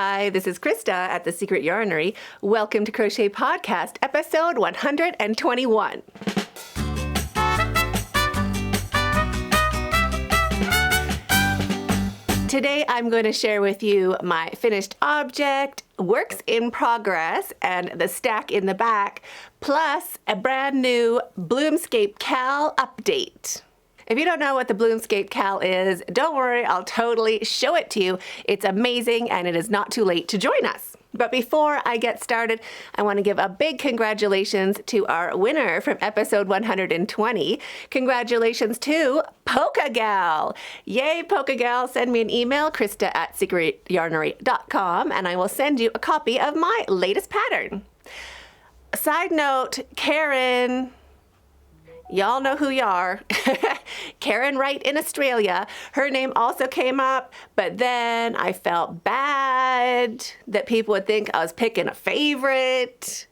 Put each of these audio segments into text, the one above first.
Hi, this is Krista at The Secret Yarnery. Welcome to Crochet Podcast, episode 121. Today I'm going to share with you my finished object, works in progress, and the stack in the back, plus a brand new Bloomscape Cal update. If you don't know what the Bloomscape Cal is, don't worry, I'll totally show it to you. It's amazing and it is not too late to join us. But before I get started, I want to give a big congratulations to our winner from episode 120. Congratulations to Polka Gal. Yay, Polka Gal. Send me an email, Krista at secretyarnery.com, and I will send you a copy of my latest pattern. Side note, Karen, y'all know who you are. Karen Wright in Australia. Her name also came up, but then I felt bad that people would think I was picking a favorite,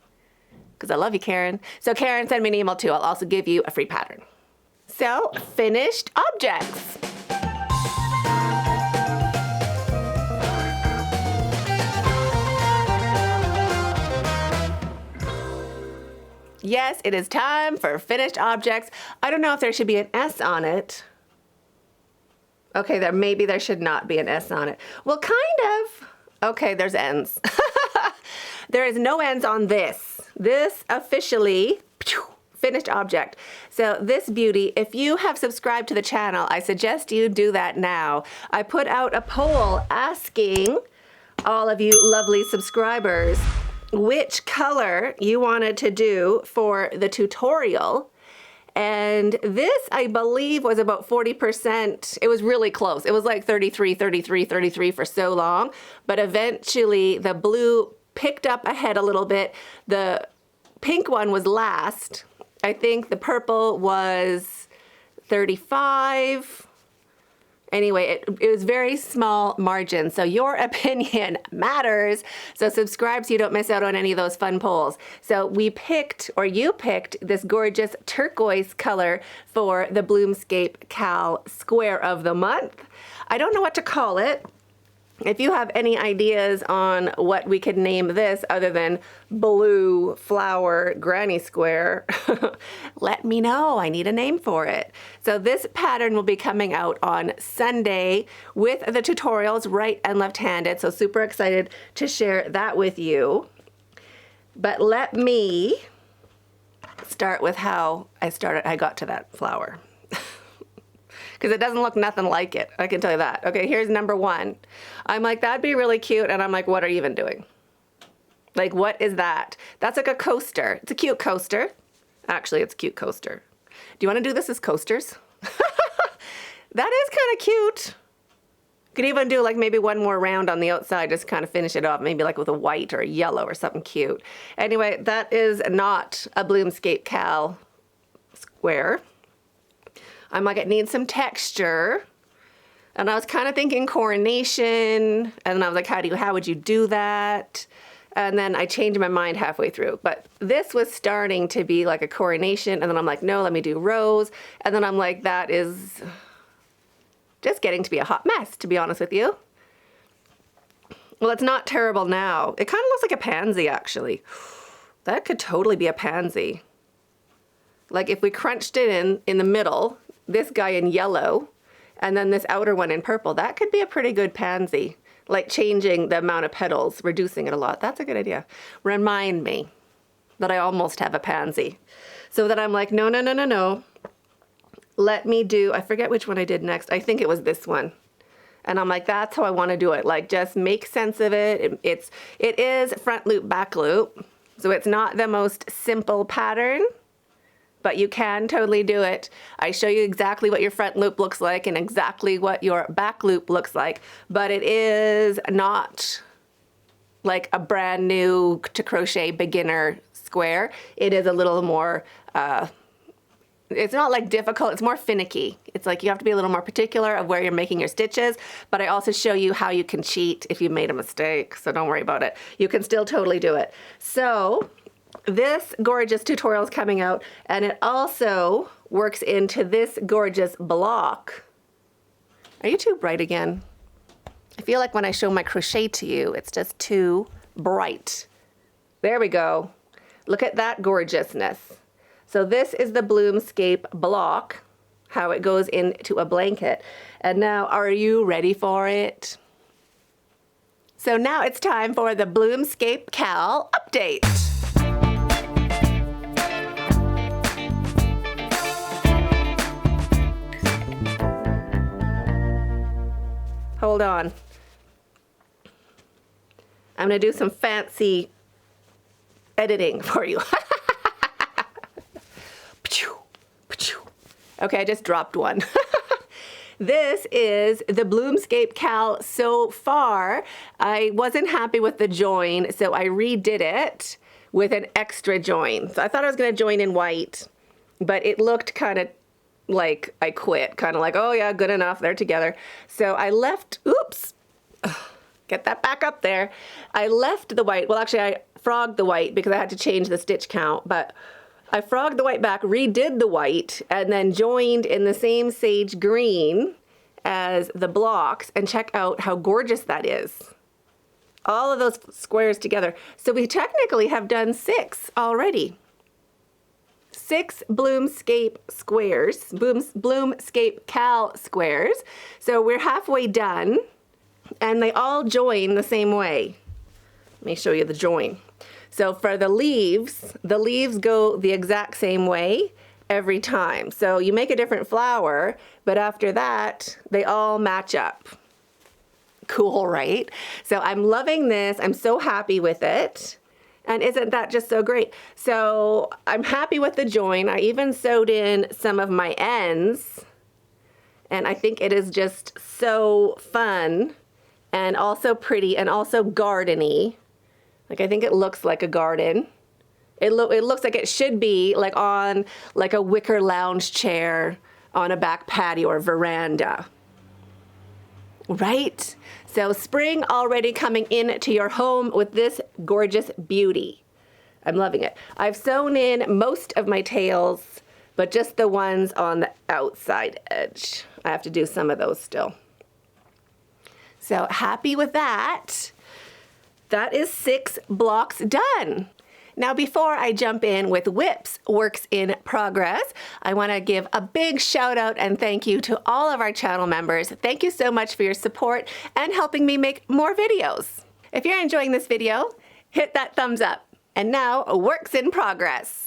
because I love you, Karen. So Karen, send me an email too. I'll also give you a free pattern. So, finished objects. Yes, it is time for finished objects. I don't know if there should be an S on it. Okay, maybe there should not be an S on it. Well, kind of. Okay, there's ends. There is no ends on this. This officially, finished object. So this beauty, if you have subscribed to the channel, I suggest you do that now. I put out a poll asking all of you lovely subscribers which color you wanted to do for the tutorial. And this, I believe, was about 40%. It was really close. It was like 33 for so long. But eventually the blue picked up ahead a little bit. The pink one was last. I think the purple was 35. Anyway, it was very small margin, so your opinion matters. So subscribe so you don't miss out on any of those fun polls. So you picked this gorgeous turquoise color for the Bloomscape Cal Square of the Month. I don't know what to call it. If you have any ideas on what we could name this other than Blue Flower Granny Square, let me know. I need a name for it. So this pattern will be coming out on Sunday with the tutorials right and left-handed. So super excited to share that with you. But let me start with how I got to that flower. Because it doesn't look nothing like it. I can tell you that. Okay, here's number one. I'm like, that'd be really cute. And I'm like, what are you even doing? Like, what is that? That's like a coaster. It's a cute coaster. Actually, it's a cute coaster. Do you want to do this as coasters? That is kind of cute. Could even do like maybe one more round on the outside, just kind of finish it off, maybe like with a white or a yellow or something cute. Anyway, that is not a Bloomscape Cal square. I'm like, it needs some texture. And I was kind of thinking coronation. And then I was like, how would you do that? And then I changed my mind halfway through. But this was starting to be like a coronation. And then I'm like, no, let me do rose. And then I'm like, that is just getting to be a hot mess, to be honest with you. Well, it's not terrible now. It kind of looks like a pansy, actually. That could totally be a pansy. Like if we crunched it in the middle, this guy in yellow, and then this outer one in purple, that could be a pretty good pansy. Like changing the amount of petals, reducing it a lot. That's a good idea. Remind me that I almost have a pansy. So that I'm like, no. Let me do, I forget which one I did next. I think it was this one. And I'm like, that's how I want to do it. Like just make sense of it. It is front loop, back loop. So it's not the most simple pattern, but you can totally do it. I show you exactly what your front loop looks like and exactly what your back loop looks like, but it is not like a brand new to crochet beginner square. It is a little more, it's not like difficult, it's more finicky. It's like you have to be a little more particular of where you're making your stitches, but I also show you how you can cheat if you made a mistake, so don't worry about it. You can still totally do it. So this gorgeous tutorial is coming out, and it also works into this gorgeous block. Are you too bright again? I feel like when I show my crochet to you, it's just too bright. There we go. Look at that gorgeousness. So this is the Bloomscape block, how it goes into a blanket. And now, are you ready for it? So now it's time for the Bloomscape Cal update. Hold on. I'm gonna do some fancy editing for you. Okay, I just dropped one. This is the Bloomscape Cal so far. I wasn't happy with the join, so I redid it with an extra join. So I thought I was gonna join in white, but it looked kind of like I quit, kind of like, oh yeah, good enough, they're together. So I left, oops, get that back up there. I left the white, well actually I frogged the white because I had to change the stitch count, but I frogged the white back, redid the white, and then joined in the same sage green as the blocks, and check out how gorgeous that is. All of those squares together. So we technically have done 6 already. 6 Bloomscape squares, Bloomscape Cal squares. So we're halfway done, and they all join the same way. Let me show you the join. So for the leaves go the exact same way every time. So you make a different flower, but after that, they all match up. Cool, right? So I'm loving this. I'm so happy with it. And isn't that just so great? So I'm happy with the join. I even sewed in some of my ends, and I think it is just so fun and also pretty and also gardeny. Like, I think it looks like a garden. It looks like it should be like on like a wicker lounge chair on a back patio or veranda. Right? So spring already coming into your home with this gorgeous beauty. I'm loving it. I've sewn in most of my tails, but just the ones on the outside edge. I have to do some of those still. So happy with that. That is 6 blocks done. Now, before I jump in with WIP's works in progress, I want to give a big shout out and thank you to all of our channel members. Thank you so much for your support and helping me make more videos. If you're enjoying this video, hit that thumbs up. And now, works in progress.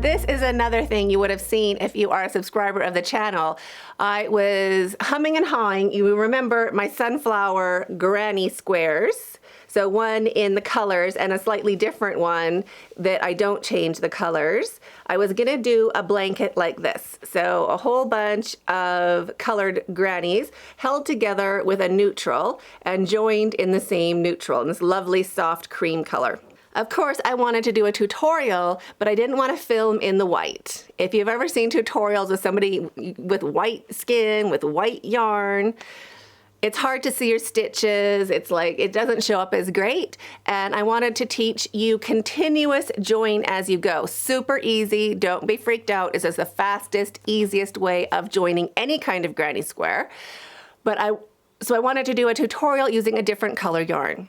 This is another thing you would have seen if you are a subscriber of the channel. I was humming and hawing. You remember my sunflower granny squares. So one in the colors and a slightly different one that I don't change the colors. I was gonna do a blanket like this. So a whole bunch of colored grannies held together with a neutral and joined in the same neutral in this lovely soft cream color. Of course, I wanted to do a tutorial, but I didn't want to film in the white. If you've ever seen tutorials with somebody with white skin, with white yarn, it's hard to see your stitches. It's like, it doesn't show up as great. And I wanted to teach you continuous join as you go. Super easy, don't be freaked out. This is the fastest, easiest way of joining any kind of granny square. So I wanted to do a tutorial using a different color yarn.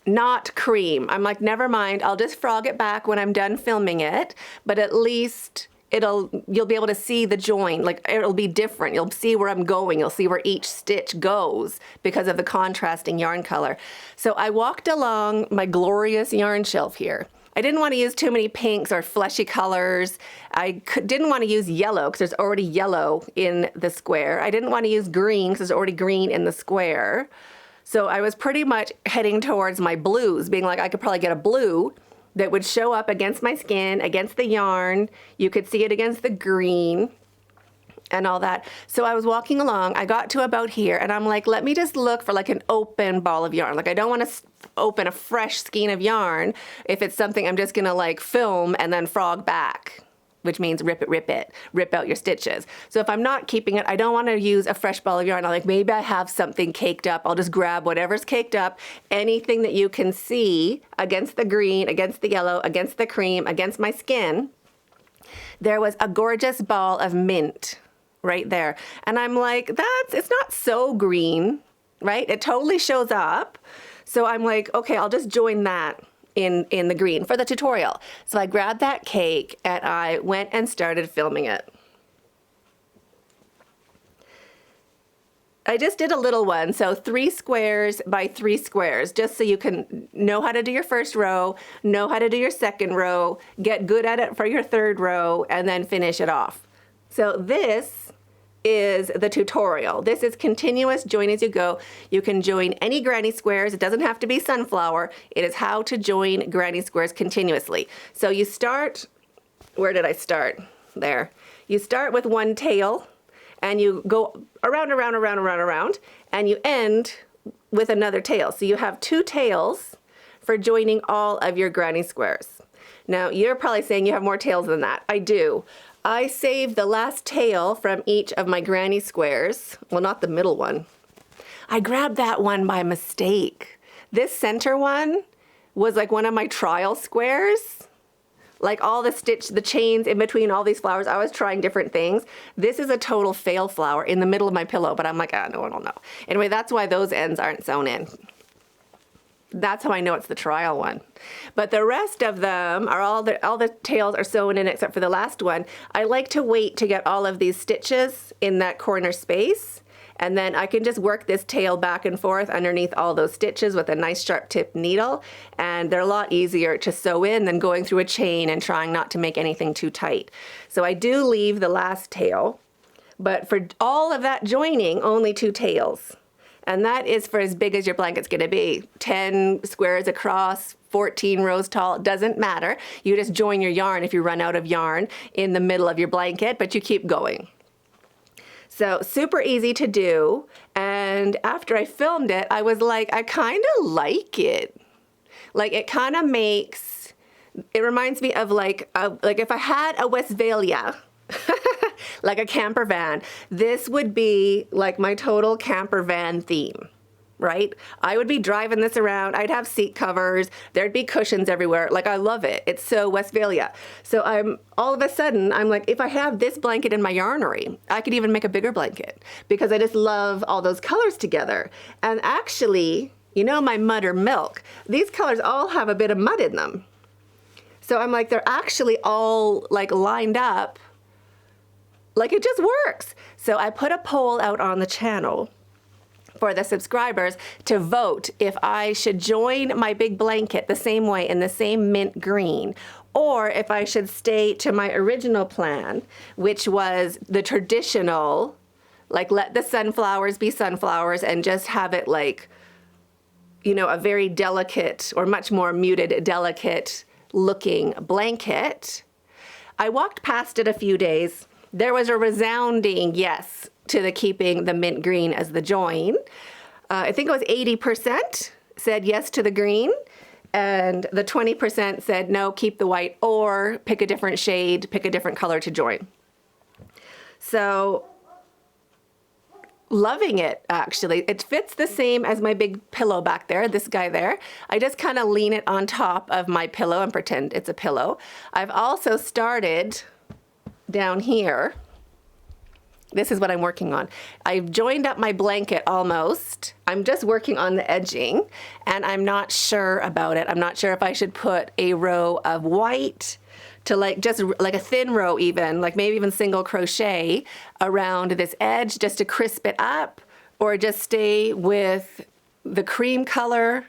Not cream. I'm like, never mind, I'll just frog it back when I'm done filming it, but at least you'll be able to see the join, like it'll be different. You'll see where I'm going. You'll see where each stitch goes because of the contrasting yarn color. So I walked along my glorious yarn shelf here. I didn't want to use too many pinks or fleshy colors. I didn't want to use yellow because there's already yellow in the square. I didn't want to use green because there's already green in the square. So I was pretty much heading towards my blues, being like, I could probably get a blue that would show up against my skin, against the yarn. You could see it against the green and all that. So I was walking along, I got to about here, and I'm like, let me just look for like an open ball of yarn. Like, I don't want to open a fresh skein of yarn if it's something I'm just gonna like film and then frog back, which means rip out your stitches. So if I'm not keeping it, I don't want to use a fresh ball of yarn. I'm like, maybe I have something caked up. I'll just grab whatever's caked up, anything that you can see against the green, against the yellow, against the cream, against my skin. there was a gorgeous ball of mint right there. And I'm like, it's not so green, right? It totally shows up. So I'm like, okay, I'll just join that in the green for the tutorial. So I grabbed that cake and I went and started filming it. I just did a little one, so 3 squares by 3 squares, just so you can know how to do your first row, know how to do your second row, get good at it for your third row, and then finish it off. So this is the tutorial. This is continuous join as you go. You can join any granny squares. It doesn't have to be sunflower. It is how to join granny squares continuously. So you start, where did I start? There. You start with one tail, and you go around, and you end with another tail. So you have 2 tails for joining all of your granny squares. Now, you're probably saying you have more tails than that. I do. I saved the last tail from each of my granny squares. Well, not the middle one. I grabbed that one by mistake. This center one was like one of my trial squares. Like all the chains in between all these flowers, I was trying different things. This is a total fail flower in the middle of my pillow, but I'm like, no one will know. Anyway, that's why those ends aren't sewn in. That's how I know it's the trial one. But the rest of them are all the tails are sewn in except for the last one. I like to wait to get all of these stitches in that corner space. And then I can just work this tail back and forth underneath all those stitches with a nice sharp tip needle. And they're a lot easier to sew in than going through a chain and trying not to make anything too tight. So I do leave the last tail, but for all of that joining, only 2 tails. And that is for as big as your blanket's gonna be. 10 squares across, 14 rows tall, it doesn't matter. You just join your yarn if you run out of yarn in the middle of your blanket, but you keep going. So super easy to do, and after I filmed it, I was like, I kind of like it. Like it kind of makes, it reminds me of like if I had a Westphalia, like a camper van, this would be like my total camper van theme. Right? I would be driving this around. I'd have seat covers. There'd be cushions everywhere. Like, I love it. It's so Westphalia. So all of a sudden, I'm like, if I have this blanket in my yarnery, I could even make a bigger blanket because I just love all those colors together. And actually, you know, my mud or milk, these colors all have a bit of mud in them. So I'm like, they're actually all like lined up. Like it just works. So I put a poll out on the channel for the subscribers to vote if I should join my big blanket the same way in the same mint green, or if I should stay to my original plan, which was the traditional, like let the sunflowers be sunflowers and just have it like, you know, a very delicate or much more muted, delicate looking blanket. I walked past it a few days. There was a resounding yes to the keeping the mint green as the join. I think it was 80% said yes to the green, and the 20% said no, keep the white, or pick a different shade, pick a different color to join. So loving it, actually. It fits the same as my big pillow back there, this guy there. I just kind of lean it on top of my pillow and pretend it's a pillow. I've also started down here. This is what I'm working on. I've joined up my blanket almost. I'm just working on the edging, and I'm not sure about it. I'm not sure if I should put a row of white to like just like a thin row even, like maybe even single crochet around this edge just to crisp it up, or just stay with the cream color.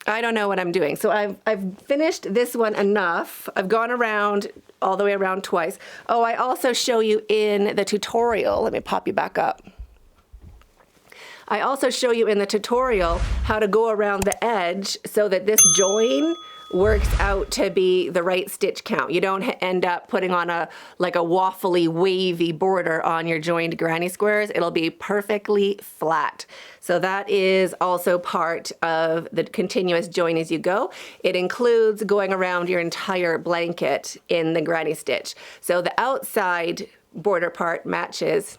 I don't know what I'm doing. So I've finished this one enough. I've gone around all the way around twice. Oh, I also show you in the tutorial. Let me pop you back up. I also show you in the tutorial how to go around the edge so that this join works out to be the right stitch count. You don't end up putting on a waffly, wavy border on your joined granny squares. It'll be perfectly flat. So that is also part of the continuous join as you go. It includes going around your entire blanket in the granny stitch. So the outside border part matches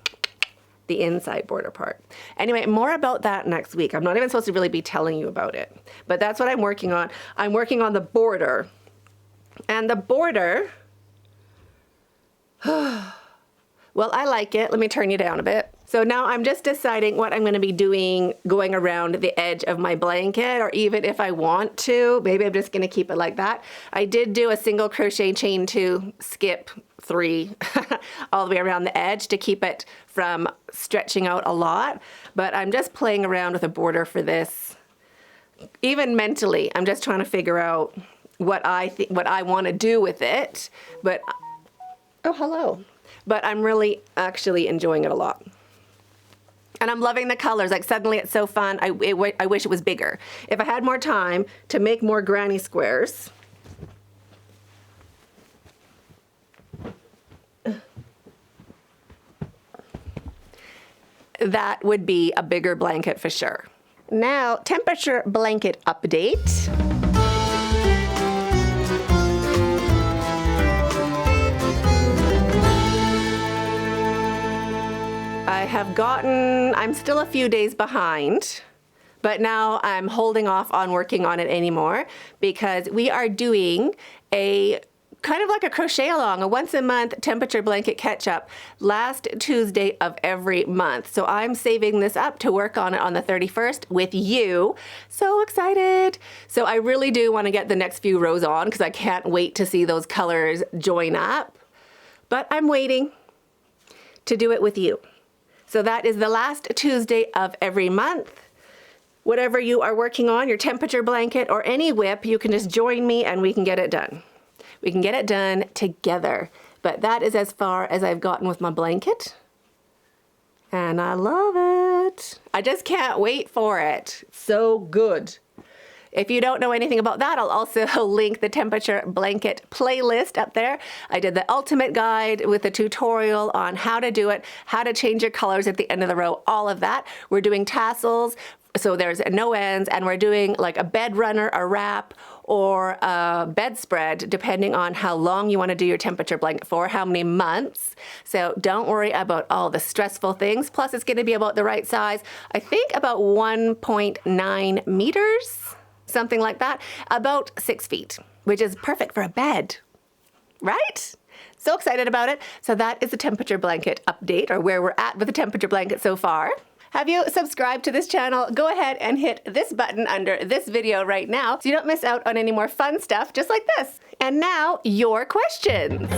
the inside border part. Anyway, more about that next week. I'm not even supposed to really be telling you about it, but that's what I'm working on. I'm working on the border And the border, well, I like it. Let me turn you down a bit. So now I'm just deciding what I'm going to be doing going around the edge of my blanket, or even if I want to, maybe I'm just going to keep it like that. I did do a single crochet chain 2, skip 3 all the way around the edge to keep it from stretching out a lot, but I'm just playing around with a border for this. Even mentally, I'm just trying to figure out what I want to do with it, but oh, hello. But I'm really actually enjoying it a lot. And I'm loving the colors. Like, suddenly it's so fun. I wish it was bigger. If I had more time to make more granny squares, that would be a bigger blanket for sure. Now, temperature blanket update. I'm still a few days behind, but now I'm holding off on working on it anymore because we are doing a kind of like a crochet along, a once a month temperature blanket catch up last Tuesday of every month. So I'm saving this up to work on it on the 31st with you. So excited. So I really do want to get the next few rows on because I can't wait to see those colors join up, but I'm waiting to do it with you. So that is the last Tuesday of every month. Whatever you are working on, your temperature blanket or any whip, you can just join me and we can get it done. We can get it done together. But that is as far as I've gotten with my blanket. And I love it. I just can't wait for it. So good. If you don't know anything about that, I'll also link the temperature blanket playlist up there. I did the ultimate guide with a tutorial on how to do it, how to change your colors at the end of the row, all of that. We're doing tassels, so there's no ends, and we're doing like a bed runner, a wrap, or a bedspread, depending on how long you want to do your temperature blanket for, how many months. So don't worry about all the stressful things. Plus, it's going to be about the right size. I think about 1.9 meters. Something like that, about 6 feet, which is perfect for a bed, right? So excited about it. So that is the temperature blanket update, or where we're at with the temperature blanket so far. Have you subscribed to this channel? Go ahead and hit this button under this video right now so you don't miss out on any more fun stuff just like this. And now, your questions.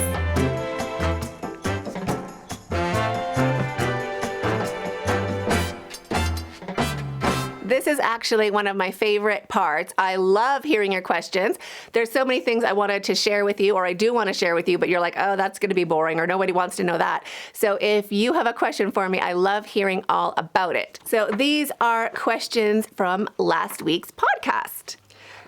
This is actually one of my favorite parts. I love hearing your questions. There's so many things I wanted to share with you, or I do want to share with you, but you're like, oh, that's going to be boring, or nobody wants to know that. So if you have a question for me, I love hearing all about it. So these are questions from last week's podcast.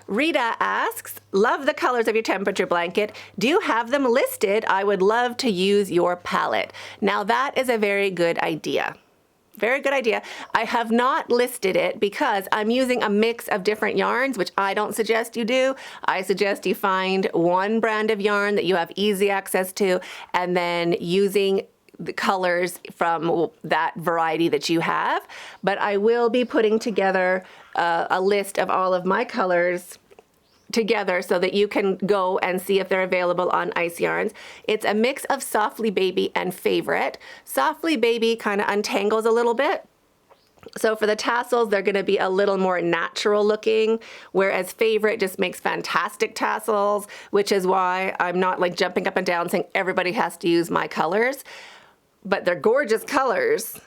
Rita asks, love the colors of your temperature blanket. Do you have them listed? I would love to use your palette. Now that is a very good idea. Very good idea. I have not listed it because I'm using a mix of different yarns, which I don't suggest you do. I suggest you find one brand of yarn that you have easy access to, and then using the colors from that variety that you have. But I will be putting together a list of all of my colors together so that you can go and see if they're available on Ice Yarns. It's a mix of Softly Baby and Favorite. Softly Baby kind of untangles a little bit. So for the tassels, they're going to be a little more natural looking, whereas Favorite just makes fantastic tassels, which is why I'm not like jumping up and down saying everybody has to use my colors, but they're gorgeous colors.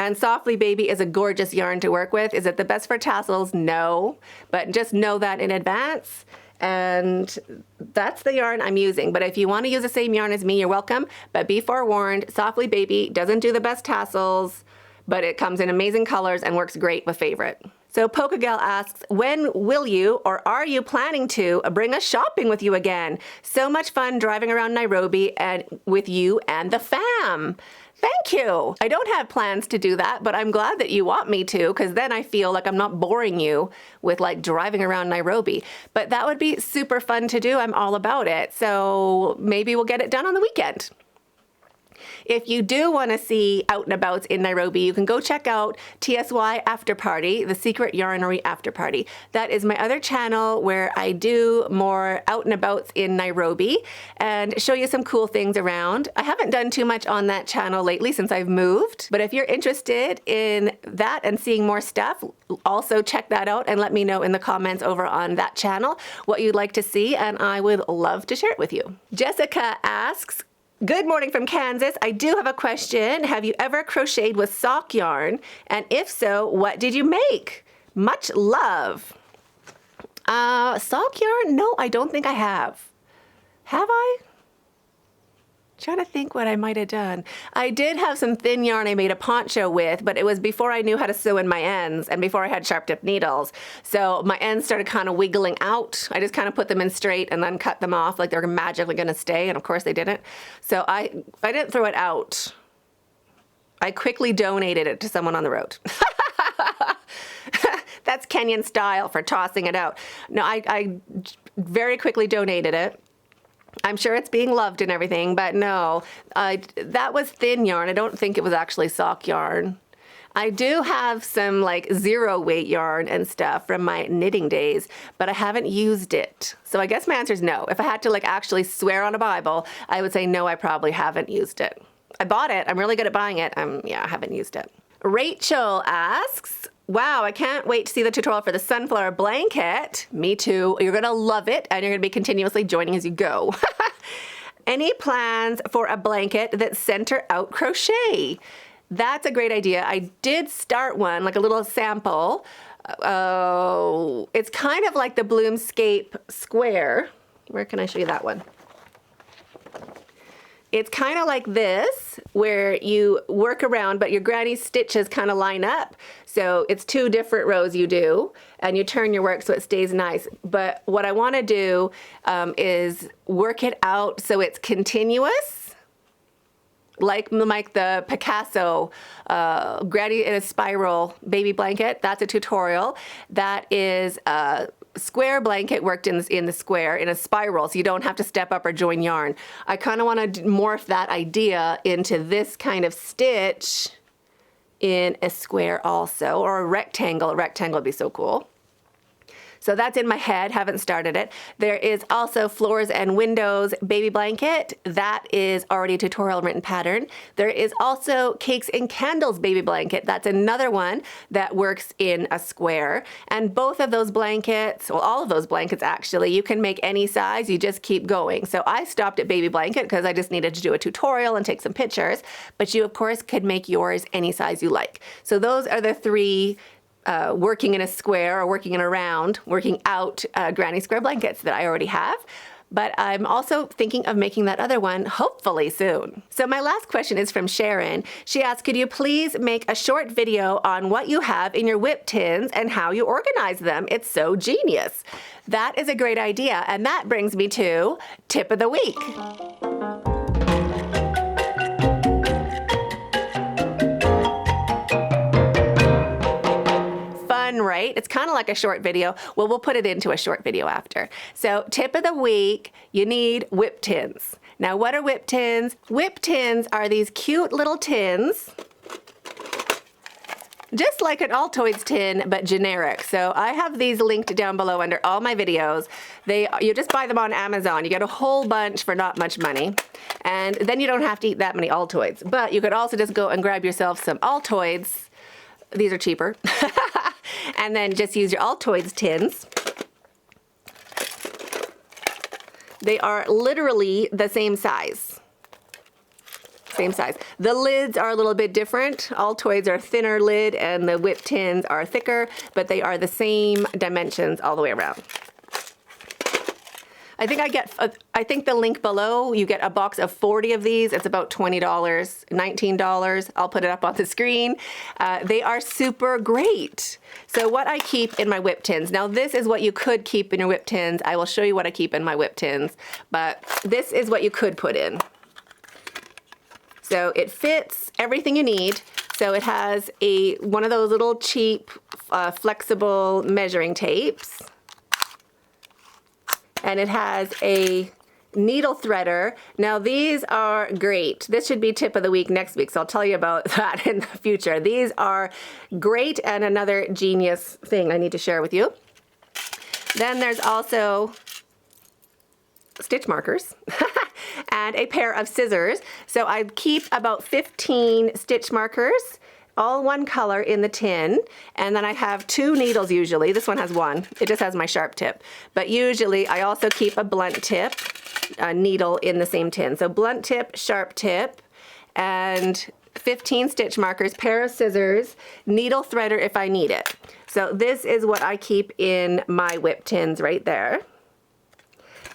And Softly Baby is a gorgeous yarn to work with. Is it the best for tassels? No, but just know that in advance. And that's the yarn I'm using. But if you want to use the same yarn as me, you're welcome. But be forewarned, Softly Baby doesn't do the best tassels, but it comes in amazing colors and works great with Favorite. So Polka Gal asks, when will you, or are you planning to, bring us shopping with you again? So much fun driving around Nairobi and with you and the fam. Thank you. I don't have plans to do that, but I'm glad that you want me to, because then I feel like I'm not boring you with like driving around Nairobi. But that would be super fun to do. I'm all about it. So maybe we'll get it done on the weekend. If you do want to see out and abouts in Nairobi, you can go check out TSY After Party, the Secret Yarnery After Party. That is my other channel where I do more out and abouts in Nairobi and show you some cool things around. I haven't done too much on that channel lately since I've moved, but if you're interested in that and seeing more stuff, also check that out and let me know in the comments over on that channel what you'd like to see, and I would love to share it with you. Jessica asks, good morning from Kansas. I do have a question. Have you ever crocheted with sock yarn? And if so, what did you make? Much love. Sock yarn? No, I don't think I have. Have I? Trying to think what I might have done. I did have some thin yarn I made a poncho with, but it was before I knew how to sew in my ends and before I had sharp tip needles. So my ends started kind of wiggling out. I just kind of put them in straight and then cut them off like they're magically going to stay. And of course they didn't. So I didn't throw it out. I quickly donated it to someone on the road. That's Kenyan style for tossing it out. No, I very quickly donated it. I'm sure it's being loved and everything, but no, that was thin yarn. I don't think it was actually sock yarn. I do have some like 0 weight yarn and stuff from my knitting days, but I haven't used it. So I guess my answer is no. If I had to like actually swear on a Bible, I would say no, I probably haven't used it. I bought it. I'm really good at buying it. Yeah, I haven't used it. Rachel asks, wow, I can't wait to see the tutorial for the sunflower blanket. Me too. You're going to love it, and you're going to be continuously joining as you go. Any plans for a blanket that's center out crochet? That's a great idea. I did start one, like a little sample. It's kind of like the Bloomscape square. Where can I show you that one? It's kind of like this, where you work around, but your granny stitches kind of line up. So it's 2 different rows you do, and you turn your work so it stays nice. But what I want to do is work it out so it's continuous, like the Picasso granny in a spiral baby blanket. That's a tutorial. That is square blanket worked in the square in a spiral, so you don't have to step up or join yarn. I kind of want to morph that idea into this kind of stitch in a square also, or a rectangle. A rectangle would be so cool. So that's in my head, haven't started it. There is also Floors and Windows baby blanket. That is already a tutorial written pattern. There is also Cakes and Candles baby blanket. That's another one that works in a square. And both of those blankets, well, all of those blankets actually, you can make any size, you just keep going. So I stopped at baby blanket because I just needed to do a tutorial and take some pictures. But you, of course, could make yours any size you like. So those are the 3 working in a square or working in a round, working out granny square blankets that I already have. But I'm also thinking of making that other one hopefully soon. So my last question is from Sharon. She asked, could you please make a short video on what you have in your WIP tins and how you organize them? It's so genius. That is a great idea. And that brings me to tip of the week. Right? It's kind of like a short video. Well, we'll put it into a short video after. So tip of the week, you need WIP tins. Now, what are WIP tins? WIP tins are these cute little tins, just like an Altoids tin, but generic. So I have these linked down below under all my videos. You just buy them on Amazon. You get a whole bunch for not much money. And then you don't have to eat that many Altoids. But you could also just go and grab yourself some Altoids. These are cheaper. And then just use your Altoids tins. They are literally the same size. Same size. The lids are a little bit different. Altoids are thinner lid and the WIP tins are thicker, but they are the same dimensions all the way around. I think the link below, you get a box of 40 of these. It's about $20, $19. I'll put it up on the screen. They are super great. So what I keep in my WIP tins. Now this is what you could keep in your WIP tins. I will show you what I keep in my WIP tins, but this is what you could put in. So it fits everything you need. So it has one of those little cheap, flexible measuring tapes. And it has a needle threader. Now these are great. This should be tip of the week next week, so I'll tell you about that in the future. These are great and another genius thing I need to share with you. Then there's also stitch markers and a pair of scissors. So I keep about 15 stitch markers, all one color in the tin, and then I have 2 needles usually. This one has 1. It just has my sharp tip. But usually I also keep a blunt tip needle in the same tin. So blunt tip, sharp tip, and 15 stitch markers, pair of scissors, needle threader if I need it. So this is what I keep in my WIP tins right there.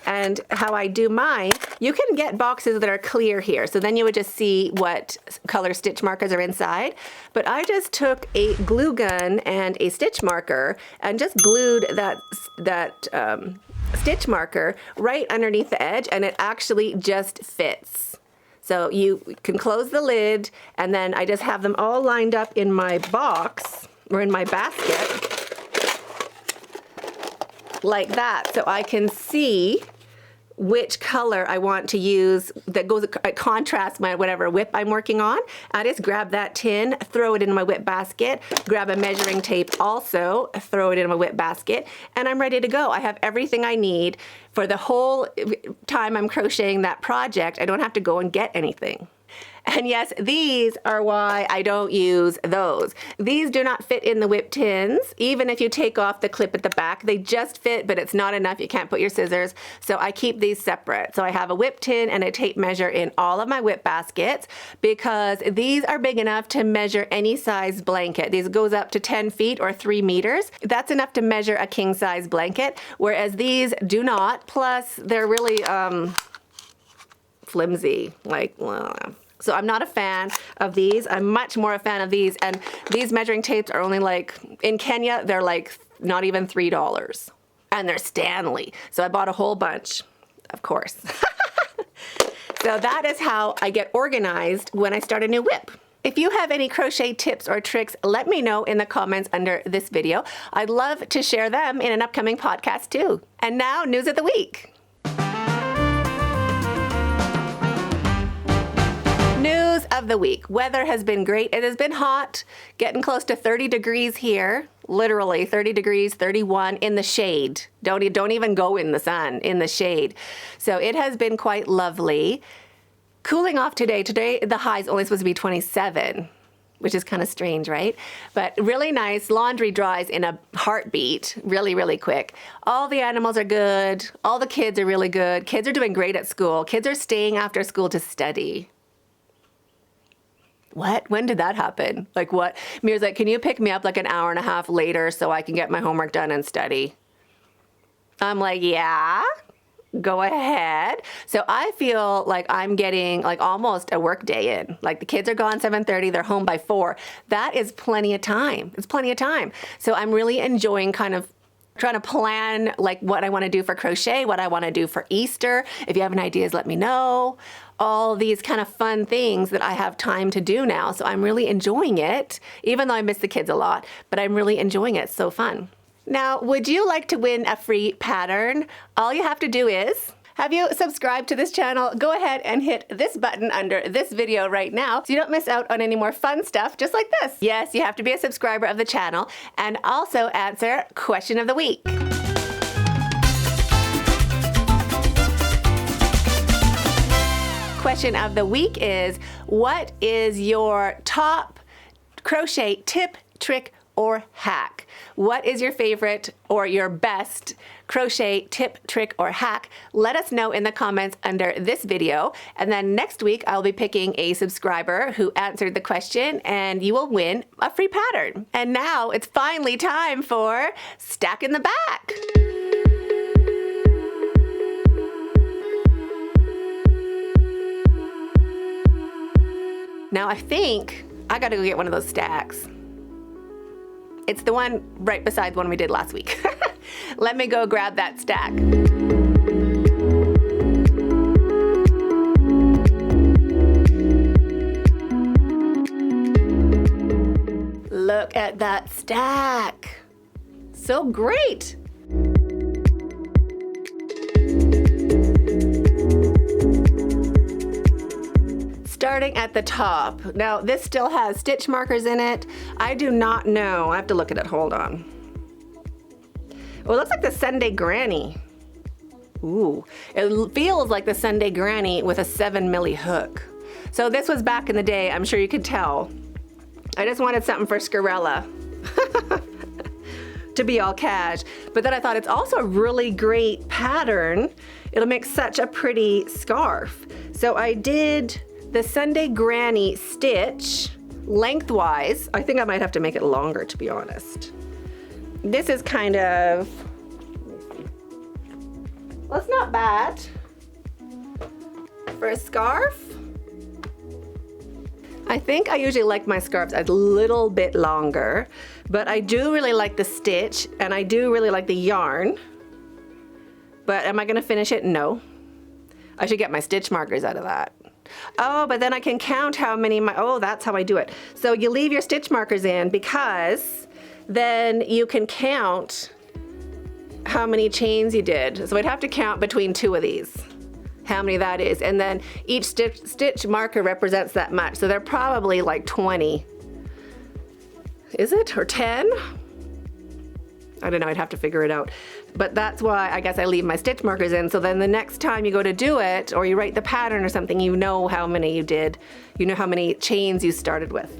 And how I do mine, you can get boxes that are clear here. So then you would just see what color stitch markers are inside. But I just took a glue gun and a stitch marker and just glued that stitch marker right underneath the edge, and it actually just fits. So you can close the lid, and then I just have them all lined up in my box or in my basket like that, so I can see which color I want to use that goes contrasts my whatever WIP I'm working on. I just grab that tin, throw it in my WIP basket, grab a measuring tape also, throw it in my WIP basket, and I'm ready to go. I have everything I need for the whole time I'm crocheting that project. I don't have to go and get anything. And yes, these are why I don't use those. These do not fit in the WIP tins. Even if you take off the clip at the back, they just fit, but it's not enough. You can't put your scissors. So I keep these separate. So I have a WIP tin and a tape measure in all of my WIP baskets because these are big enough to measure any size blanket. These goes up to 10 feet or 3 meters. That's enough to measure a king size blanket, whereas these do not. Plus, they're really flimsy, like, well, so I'm not a fan of these. I'm much more a fan of these. And these measuring tapes are only like, in Kenya, they're like not even $3. And they're Stanley. So I bought a whole bunch, of course. So that is how I get organized when I start a new WIP. If you have any crochet tips or tricks, let me know in the comments under this video. I'd love to share them in an upcoming podcast too. And now, news of the week. News of the week. Weather has been great. It has been hot, getting close to 30 degrees here. Literally 30 degrees, 31 in the shade. Don't even go in the sun, in the shade. So it has been quite lovely. Cooling off today. Today the high is only supposed to be 27, which is kind of strange, right? But really nice. Laundry dries in a heartbeat, really, really quick. All the animals are good. All the kids are really good. Kids are doing great at school. Kids are staying after school to study. What? When did that happen? Like what? Mira's like, can you pick me up like an hour and a half later so I can get my homework done and study? I'm like, yeah, go ahead. So I feel like I'm getting like almost a work day in. Like the kids are gone 7:30, they're home by 4. That is plenty of time. It's plenty of time. So I'm really enjoying kind of trying to plan like what I want to do for crochet, what I want to do for Easter. If you have any ideas, let me know. All these kind of fun things that I have time to do now. So I'm really enjoying it, even though I miss the kids a lot, but I'm really enjoying it. It's so fun. Now, would you like to win a free pattern? All you have to do is, have you subscribed to this channel? Go ahead and hit this button under this video right now so you don't miss out on any more fun stuff just like this. Yes, you have to be a subscriber of the channel and also answer question of the week. Question of the week is, what is your top crochet tip, trick, or hack? What is your favorite or your best crochet tip, trick, or hack? Let us know in the comments under this video. And then next week, I'll be picking a subscriber who answered the question and you will win a free pattern. And now it's finally time for Stack in the Back. Now I think I gotta go get one of those stacks. It's the one right beside the one we did last week. Let me go grab that stack. Look at that stack. So great. starting at the top. Now this still has stitch markers in it. I do not know, I have to look at it, hold on. Oh, it looks like the Sunday Granny. Ooh, it feels like the Sunday Granny with a 7 milli hook. So this was back in the day, I'm sure you could tell. I just wanted something for Scarella to be all cash. But then I thought it's also a really great pattern. It'll make such a pretty scarf. So I did the Sunday Granny stitch lengthwise. I think I might have to make it longer, to be honest. This is kind of, well, it's not bad for a scarf. I think I usually like my scarves a little bit longer, but I do really like the stitch and I do really like the yarn. But am I gonna finish it? No. I should get my stitch markers out of that. Oh, but then I can count how many oh, that's how I do it. So you leave your stitch markers in because then you can count how many chains you did. So I'd have to count between two of these, how many that is. And then each stitch marker represents that much. So they're probably like 20. Is it, or 10? I don't know, I'd have to figure it out. But that's why I guess I leave my stitch markers in, so then the next time you go to do it, or you write the pattern or something, you know how many you did, you know how many chains you started with.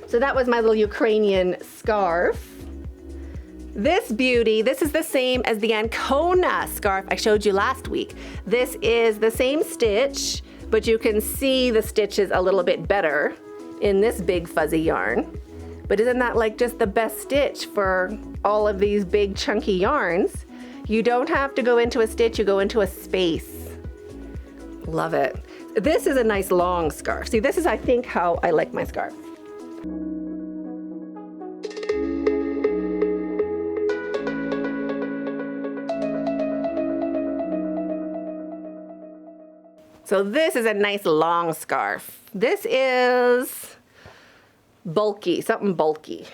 So that was my little Ukrainian scarf. This beauty, this is the same as the Ancona scarf I showed you last week. This is the same stitch, but you can see the stitches a little bit better in this big fuzzy yarn. But isn't that like just the best stitch for all of these big chunky yarns? You don't have to go into a stitch, you go into a space. Love it. This is a nice long scarf. See, this is, I think, how I like my scarf. So this is a nice long scarf. This is bulky, something bulky.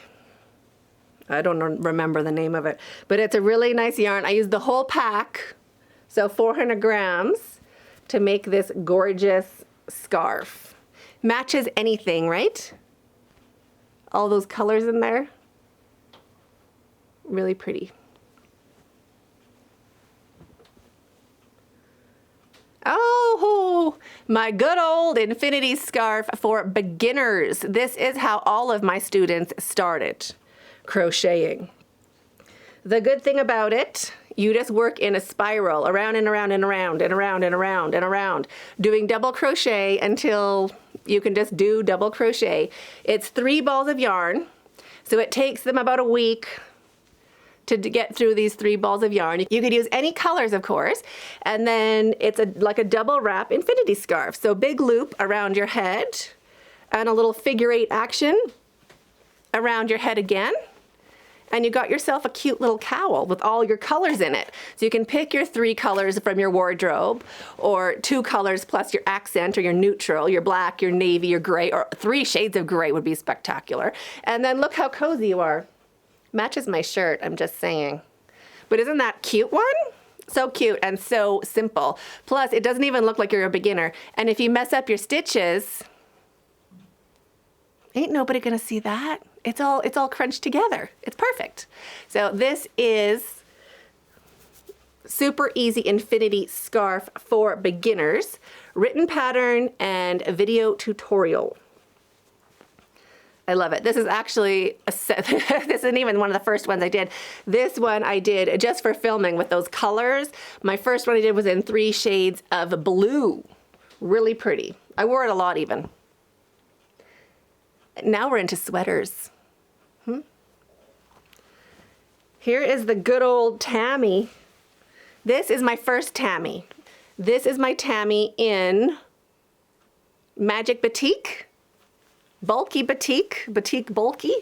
I don't remember the name of it, but it's a really nice yarn. I used the whole pack, so 400 grams, to make this gorgeous scarf. Matches anything, right? All those colors in there. Really pretty. Oh, my good old infinity scarf for beginners. This is how all of my students started crocheting. The good thing about it, you just work in a spiral around and around and around and around and around and around, doing double crochet until you can just do double crochet. It's 3 balls of yarn, so it takes them about a week to get through these 3 balls of yarn. You could use any colors, of course, and then it's like a double wrap infinity scarf. So big loop around your head and a little figure 8 action around your head again. And you got yourself a cute little cowl with all your colors in it. So you can pick your 3 colors from your wardrobe, or 2 colors plus your accent or your neutral, your black, your navy, your gray, or 3 shades of gray would be spectacular. And then look how cozy you are. Matches my shirt, I'm just saying. But isn't that cute one? So cute and so simple. Plus, it doesn't even look like you're a beginner. And if you mess up your stitches, ain't nobody gonna see that. It's all crunched together. It's perfect. So this is super easy infinity scarf for beginners, written pattern and a video tutorial. I love it. This is actually, this isn't even one of the first ones I did. This one I did just for filming with those colors. My first one I did was in 3 shades of blue. Really pretty. I wore it a lot even. Now we're into sweaters. Here is the good old Tammy. This is my first Tammy. This is my Tammy in Magic Batik. Bulky Batik, Batik Bulky,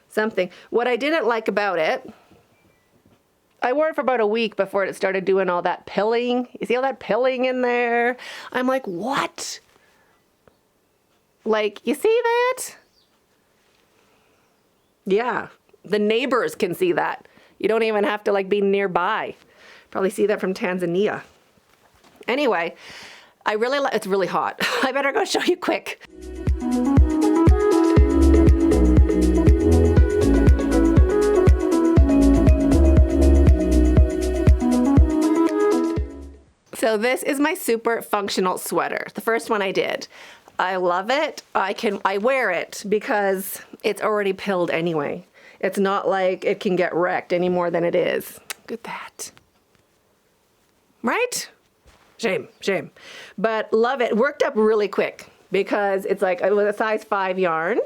something. What I didn't like about it, I wore it for about a week before it started doing all that pilling. You see all that pilling in there? I'm like, what? Like, you see that? Yeah, the neighbors can see that. You don't even have to like be nearby. Probably see that from Tanzania. Anyway, I really like, it's really hot. I better go show you quick. So this is my super functional sweater, the first one I did. I love it. I wear it because it's already pilled anyway. It's not like it can get wrecked any more than it is. Look at that. Right? Shame, shame. But love it. Worked up really quick because it's like it was a size 5 yarn.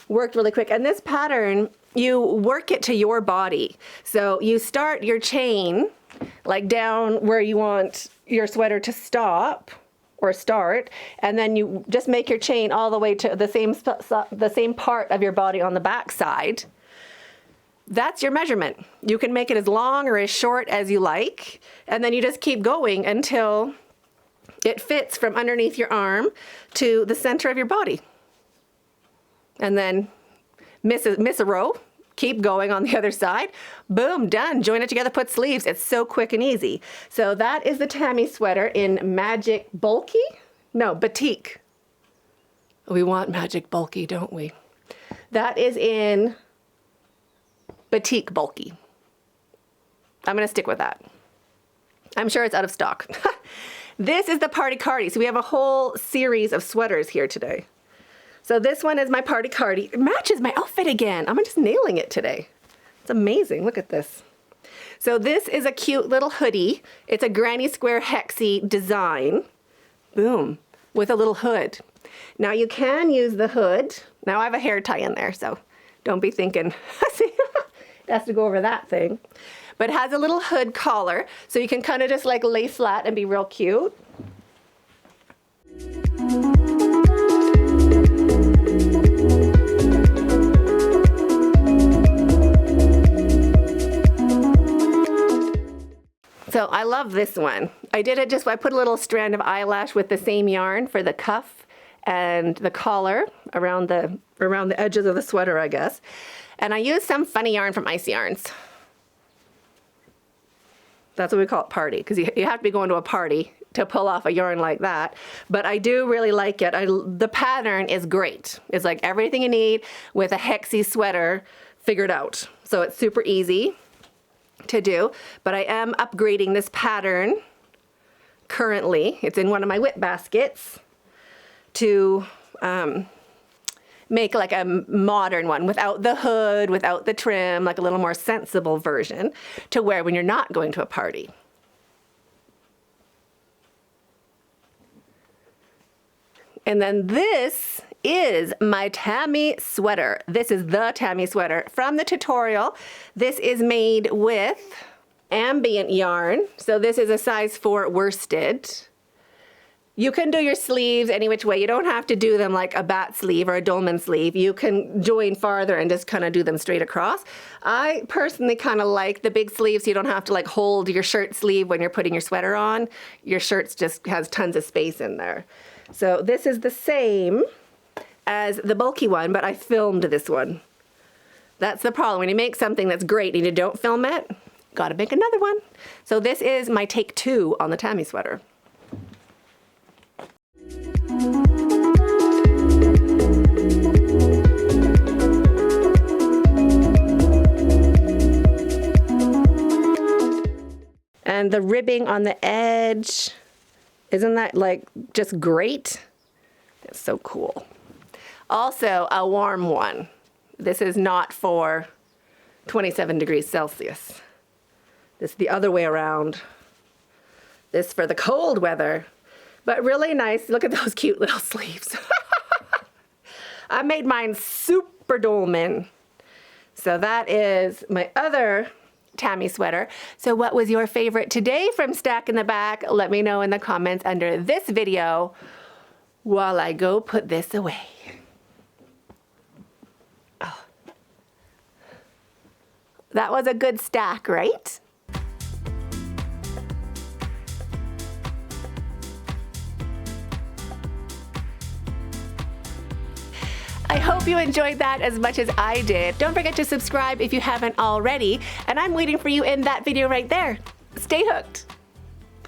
Worked really quick. And this pattern, you work it to your body. So you start your chain like down where you want your sweater to stop or start, and then you just make your chain all the way to the same part of your body on the back side. That's your measurement. You can make it as long or as short as you like, and then you just keep going until it fits from underneath your arm to the center of your body. And then miss a row, keep going on the other side. Boom, done. Join it together, put sleeves. It's so quick and easy. So that is the Tammy sweater in Magic Bulky? No, Batik. We want Magic Bulky, don't we? That is in Batik Bulky. I'm gonna stick with that. I'm sure it's out of stock. This is the Party Cardi. So we have a whole series of sweaters here today. So this one is my Party Cardi. It matches my outfit again. I'm just nailing it today. It's amazing. Look at this. So this is a cute little hoodie. It's a granny square hexy design. Boom. With a little hood. Now you can use the hood. Now I have a hair tie in there, so don't be thinking, see, it has to go over that thing. But it has a little hood collar, so you can kind of just like lay flat and be real cute. So I love this one. I did it I put a little strand of eyelash with the same yarn for the cuff and the collar around the edges of the sweater, I guess. And I used some funny yarn from Icy Yarns. That's what we call it, party, because you have to be going to a party to pull off a yarn like that. But I do really like it. The pattern is great. It's like everything you need with a hexy sweater figured out. So it's super easy to do, but I am upgrading this pattern currently. It's in one of my whip baskets to make like a modern one without the hood, without the trim, like a little more sensible version to wear when you're not going to a party. And then this is my Tammy sweater. This is the Tammy sweater from the tutorial. This is made with ambient yarn. So this is a size 4 worsted. You can do your sleeves any which way. You don't have to do them like a bat sleeve or a dolman sleeve. You can join farther and just kind of do them straight across. I personally kind of like the big sleeves so you don't have to like hold your shirt sleeve when you're putting your sweater on. Your shirt just has tons of space in there. So this is the same as the bulky one, but I filmed this one. That's the problem. When you make something that's great and you don't film it, gotta make another one. So this is my take 2 on the Tammy sweater. And the ribbing on the edge, isn't that like just great? It's so cool. Also a warm one. This is not for 27 degrees Celsius. This is the other way around. This for the cold weather, but really nice. Look at those cute little sleeves. I made mine super dolman. So that is my other Tammy sweater. So what was your favorite today from Stack in the Back? Let me know in the comments under this video while I go put this away. Oh. That was a good stack, right? I hope you enjoyed that as much as I did. Don't forget to subscribe if you haven't already, and I'm waiting for you in that video right there. Stay hooked.